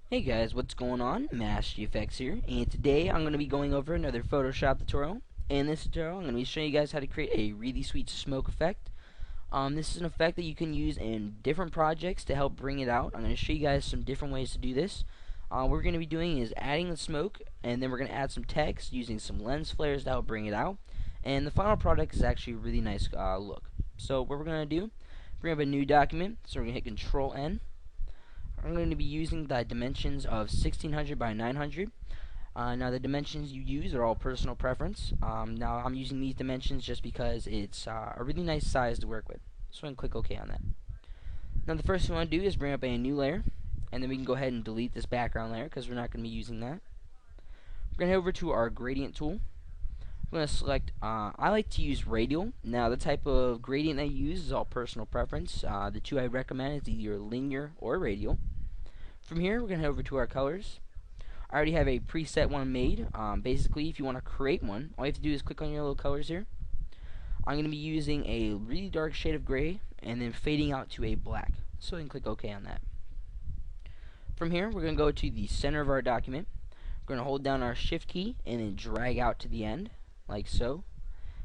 Hey guys, what's going on? MasterGFX here, and today I'm going to be going over another Photoshop tutorial. In this tutorial, I'm going to be showing you guys how to create a really sweet smoke effect. This is an effect that you can use in different projects to help bring it out. I'm going to show you guys some different ways to do this. What we're going to be doing is adding the smoke, and then we're going to add some text using some lens flares to help bring it out. And the final product is actually a really nice look. So what we're going to do, bring up a new document, so we're going to hit Control N. I'm going to be using the dimensions of 1600 by 900. Now the dimensions you use are all personal preference. Now I'm using these dimensions just because it's a really nice size to work with. So I'm going to click OK on that. Now the first thing we want to do is bring up a new layer, and then we can go ahead and delete this background layer because we're not going to be using that. We're going to head over to our gradient tool. We're going to select, I like to use radial. Now the type of gradient I use is all personal preference. The two I recommend is either linear or radial. From here, we're going to head over to our colors. I already have a preset one made. Basically, if you want to create one, all you have to do is click on your little colors here. I'm going to be using a really dark shade of gray and then fading out to a black. So we can click OK on that. From here, we're going to go to the center of our document. We're going to hold down our Shift key and then drag out to the end, like so.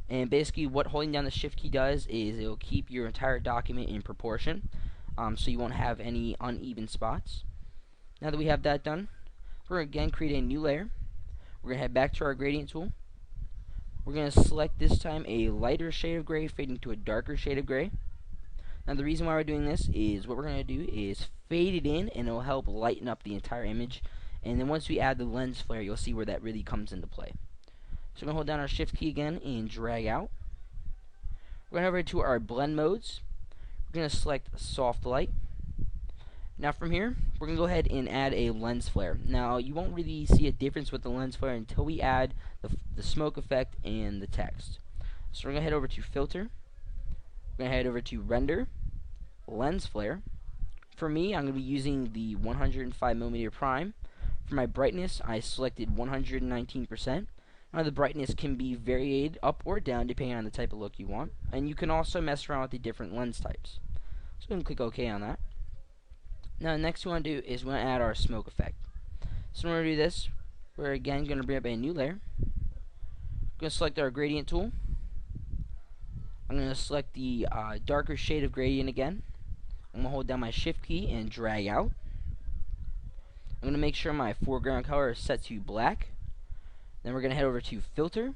And basically, what holding down the Shift key does is it will keep your entire document in proportion, so you won't have any uneven spots. Now that we have that done, we're going to again create a new layer. We're going to head back to our gradient tool. We're going to select this time a lighter shade of gray fading to a darker shade of gray. Now the reason why we're doing this is what we're going to do is fade it in, and it will help lighten up the entire image. And then once we add the lens flare, you'll see where that really comes into play. So we're going to hold down our Shift key again and drag out. We're going to head over to our blend modes. We're going to select soft light. Now from here, we're going to go ahead and add a lens flare. Now you won't really see a difference with the lens flare until we add the smoke effect and the text. So we're going to head over to filter. We're going to head over to render, lens flare. For me, I'm going to be using the 105mm prime. For my brightness, I selected 119%. Now the brightness can be varied up or down depending on the type of look you want. And you can also mess around with the different lens types. So we can click OK on that. Now the next thing we want to do is we want to add our smoke effect. So in order to do this, we're again going to bring up a new layer. We're going to select our gradient tool. I'm going to select the darker shade of gradient again. I'm going to hold down my Shift key and drag out. I'm going to make sure my foreground color is set to black. Then we're going to head over to filter.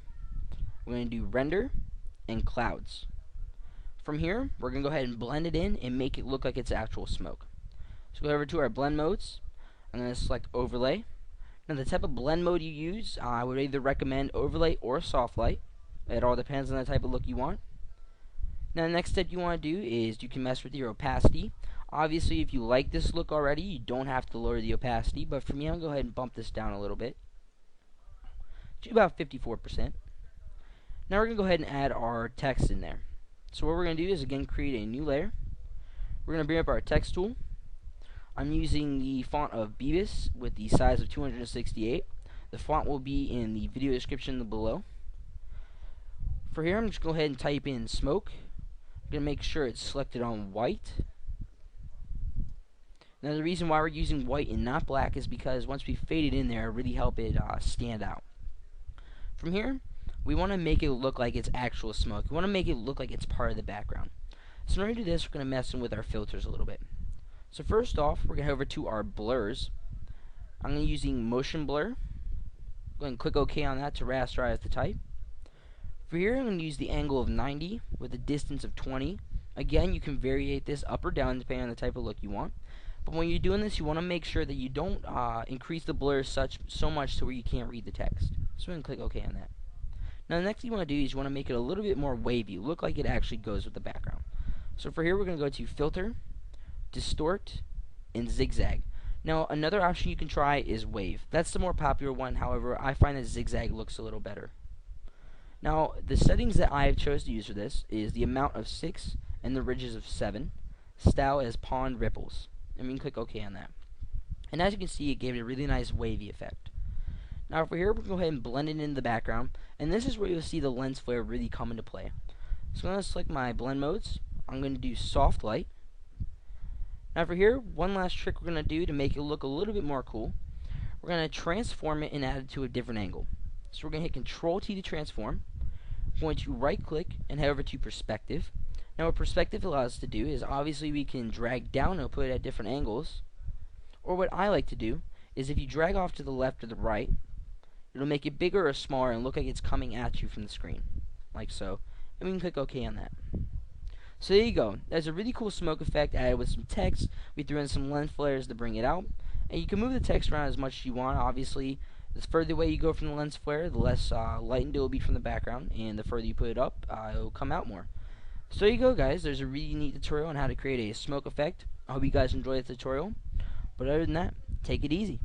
We're going to do render and clouds. From here, we're going to go ahead and blend it in and make it look like it's actual smoke. So go over to our blend modes. I'm going to select overlay. Now the type of blend mode you use, I would either recommend overlay or soft light. It all depends on the type of look you want. Now the next step you want to do is you can mess with your opacity. Obviously if you like this look already, you don't have to lower the opacity, but for me I'll go ahead and bump this down a little bit to about 54%. Now we're going to go ahead and add our text in there. So what we're going to do is again create a new layer. We're going to bring up our text tool. I'm using the font of Beavis with the size of 268. The font will be in the video description below. For here, I'm just going to go ahead and type in smoke. I'm going to make sure it's selected on white. Now the reason why we're using white and not black is because once we fade it in there, it really help it stand out. From here, we want to make it look like it's actual smoke. We want to make it look like it's part of the background. So in order to do this, we're going to mess in with our filters a little bit. So first off, we're going to head over to our blurs. I'm going to be using motion blur. Go ahead and click OK on that to rasterize the type. For here, I'm going to use the angle of 90 with a distance of 20. Again, you can variate this up or down depending on the type of look you want. But when you're doing this, you want to make sure that you don't increase the blur so much to where you can't read the text. So we're going to click OK on that. Now the next thing you want to do is you want to make it a little bit more wavy, look like it actually goes with the background. So for here, we're going to go to filter, distort, and zigzag. Now another option you can try is wave. That's the more popular one. However, I find that zigzag looks a little better. Now the settings that I have chosen to use for this is the amount of 6 and the ridges of 7, style as pond ripples, and we can click OK on that. And as you can see, it gave it a really nice wavy effect. Now over here, we're going to go ahead and blend it into the background, and this is where you'll see the lens flare really come into play. So I'm going to select my blend modes. I'm going to do soft light. Now for here, one last trick we're going to do to make it look a little bit more cool. We're going to transform it and add it to a different angle. So we're going to hit Control T to transform. We're going to right click and head over to perspective. Now what perspective allows us to do is obviously we can drag down and put it at different angles. Or what I like to do is if you drag off to the left or the right, it'll make it bigger or smaller and look like it's coming at you from the screen. Like so. And we can click OK on that. So there you go. There's a really cool smoke effect added with some text. We threw in some lens flares to bring it out. And you can move the text around as much as you want. Obviously, the further away you go from the lens flare, the less lightened it will be from the background. And the further you put it up, it will come out more. So there you go, guys. There's a really neat tutorial on how to create a smoke effect. I hope you guys enjoyed the tutorial. But other than that, take it easy.